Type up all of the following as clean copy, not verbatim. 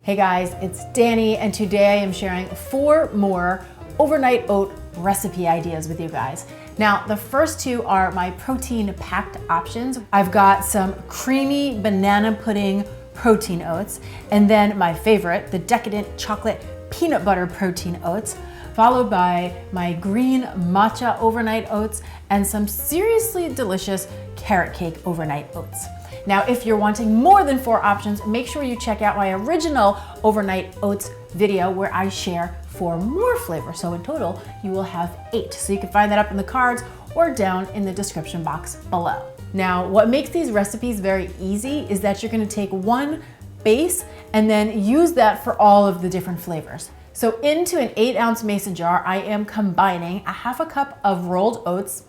Hey guys, it's Danny, and today I am sharing 4 more overnight oat recipe ideas with you guys. Now, the first 2 are my protein-packed options. I've got some creamy banana pudding protein oats, and then my favorite, the decadent chocolate peanut butter protein oats, followed by my green matcha overnight oats, and some seriously delicious carrot cake overnight oats. Now, if you're wanting more than 4 options, make sure you check out my original overnight oats video where I share 4 more flavors. So in total, you will have 8. So you can find that up in the cards or down in the description box below. Now, what makes these recipes very easy is that you're gonna take one base and then use that for all of the different flavors. So into an 8-ounce mason jar, I am combining a half a cup of rolled oats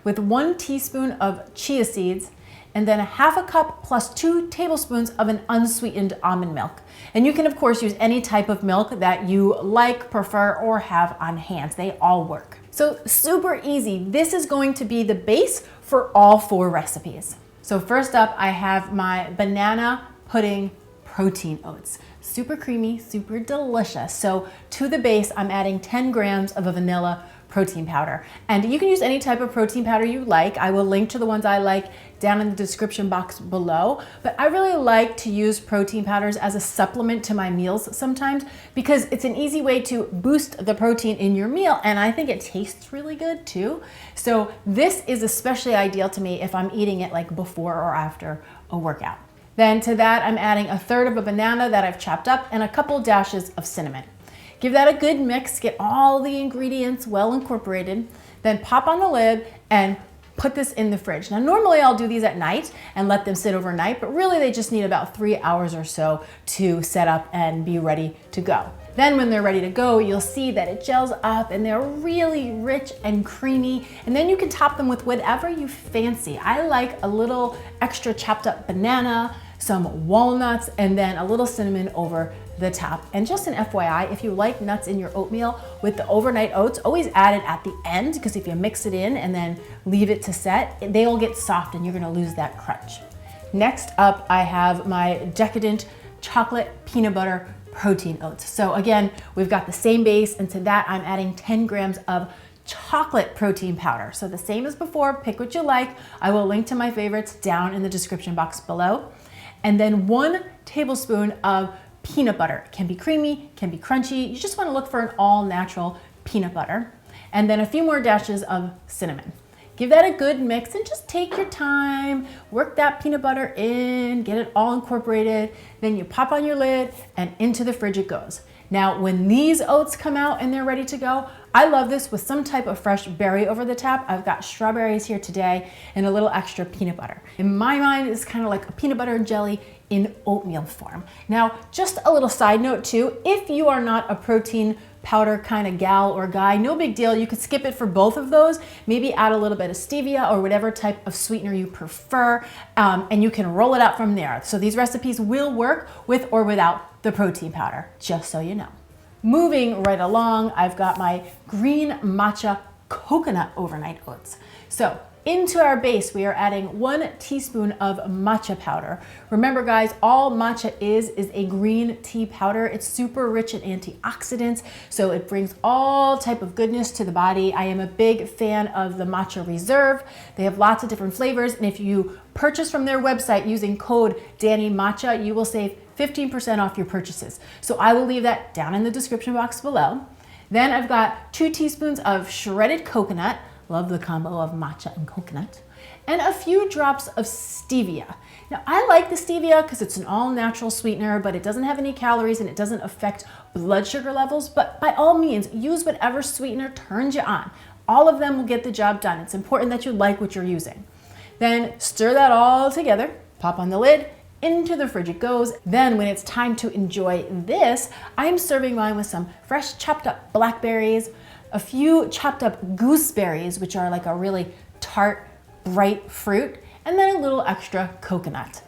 with 1 teaspoon of chia seeds, and then a half a cup plus 2 tablespoons of an unsweetened almond milk. And you can of course use any type of milk that you like, prefer, or have on hand. They all work. So super easy. This is going to be the base for all 4 recipes. So first up, I have my banana pudding protein oats. Super creamy, super delicious. So to the base, I'm adding 10 grams of a vanilla protein powder. And you can use any type of protein powder you like. I will link to the ones I like down in the description box below. But I really like to use protein powders as a supplement to my meals sometimes because it's an easy way to boost the protein in your meal, and I think it tastes really good too. So this is especially ideal to me if I'm eating it like before or after a workout. Then to that, I'm adding 1/3 of a banana that I've chopped up and a couple dashes of cinnamon. Give that a good mix, get all the ingredients well incorporated, then pop on the lid and put this in the fridge. Now, normally I'll do these at night and let them sit overnight, but really they just need about 3 hours or so to set up and be ready to go. Then when they're ready to go, you'll see that it gels up and they're really rich and creamy. And then you can top them with whatever you fancy. I like a little extra chopped up banana, some walnuts, and then a little cinnamon over the top. And just an FYI, if you like nuts in your oatmeal with the overnight oats, always add it at the end, because if you mix it in and then leave it to set, they'll get soft and you're gonna lose that crunch. Next up, I have my decadent chocolate peanut butter protein oats. So again, we've got the same base, and to that I'm adding 10 grams of chocolate protein powder. So the same as before, pick what you like. I will link to my favorites down in the description box below. And then 1 tablespoon of peanut butter. It can be creamy, can be crunchy. You just want to look for an all natural peanut butter. And then a few more dashes of cinnamon. Give that a good mix and just take your time, work that peanut butter in, get it all incorporated. Then you pop on your lid and into the fridge it goes. Now, when these oats come out and they're ready to go, I love this with some type of fresh berry over the top. I've got strawberries here today and a little extra peanut butter. In my mind, it's kind of like a peanut butter and jelly in oatmeal form. Now, just a little side note too, if you are not a protein powder kind of gal or guy, no big deal. You could skip it for both of those. Maybe add a little bit of stevia or whatever type of sweetener you prefer, and you can roll it out from there. So these recipes will work with or without the protein powder, just so you know. Moving right along, I've got my green matcha coconut overnight oats. So into our base, we are adding 1 teaspoon of matcha powder. Remember guys, all matcha is a green tea powder. It's super rich in antioxidants, so it brings all type of goodness to the body. I am a big fan of the Matcha Reserve. They have lots of different flavors, and if you purchase from their website using code DannyMatcha, you will save 15% off your purchases. So I will leave that down in the description box below. Then I've got 2 teaspoons of shredded coconut. Love the combo of matcha and coconut. And a few drops of stevia. Now, I like the stevia because it's an all-natural sweetener, but it doesn't have any calories and it doesn't affect blood sugar levels. But by all means, use whatever sweetener turns you on. All of them will get the job done. It's important that you like what you're using. Then stir that all together, pop on the lid, into the fridge it goes. Then when it's time to enjoy this, I'm serving mine with some fresh chopped up blackberries, a few chopped up gooseberries, which are like a really tart, bright fruit, and then a little extra coconut.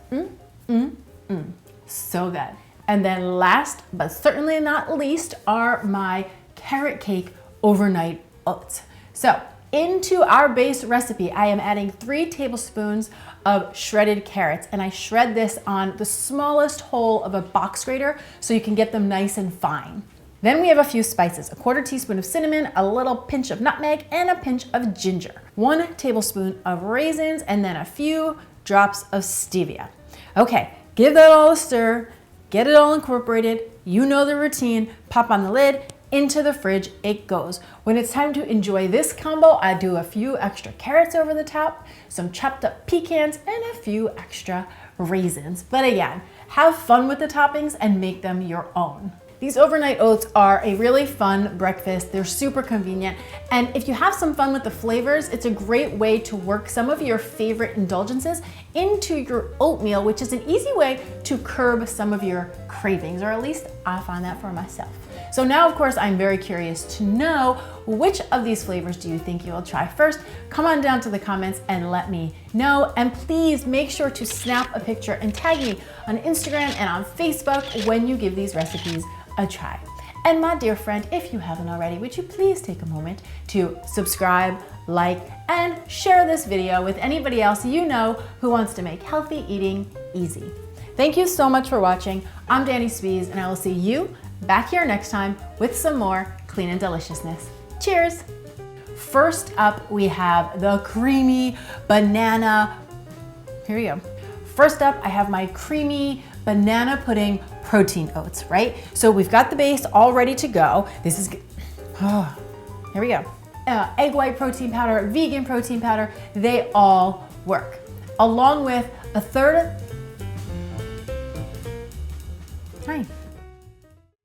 So good. And then last, but certainly not least, are my carrot cake overnight oats. So into our base recipe, I am adding 3 tablespoons of shredded carrots, and I shred this on the smallest hole of a box grater so you can get them nice and fine. Then we have a few spices, a 1/4 teaspoon of cinnamon, a little pinch of nutmeg, and a pinch of ginger, 1 tablespoon of raisins, and then a few drops of stevia. Okay, give that all a stir, get it all incorporated. You know the routine, pop on the lid, into the fridge it goes. When it's time to enjoy this combo, I do a few extra carrots over the top, some chopped up pecans, and a few extra raisins. But again, have fun with the toppings and make them your own. These overnight oats are a really fun breakfast. They're super convenient. And if you have some fun with the flavors, it's a great way to work some of your favorite indulgences into your oatmeal, which is an easy way to curb some of your cravings, or at least I find that for myself. So now, of course, I'm very curious to know which of these flavors do you think you will try first? Come on down to the comments and let me know. And please make sure to snap a picture and tag me on Instagram and on Facebook when you give these recipes a try. And my dear friend, if you haven't already, would you please take a moment to subscribe, like, and share this video with anybody else you know who wants to make healthy eating easy. Thank you so much for watching. I'm Dani Spies, and I will see you back here next time with some more clean and deliciousness. Cheers! First up, we have the creamy banana. Here we go. First up, I have my creamy banana pudding protein oats, right? So we've got the base all ready to go. This is, here we go. Egg white protein powder, vegan protein powder, they all work. Along with a third, hi.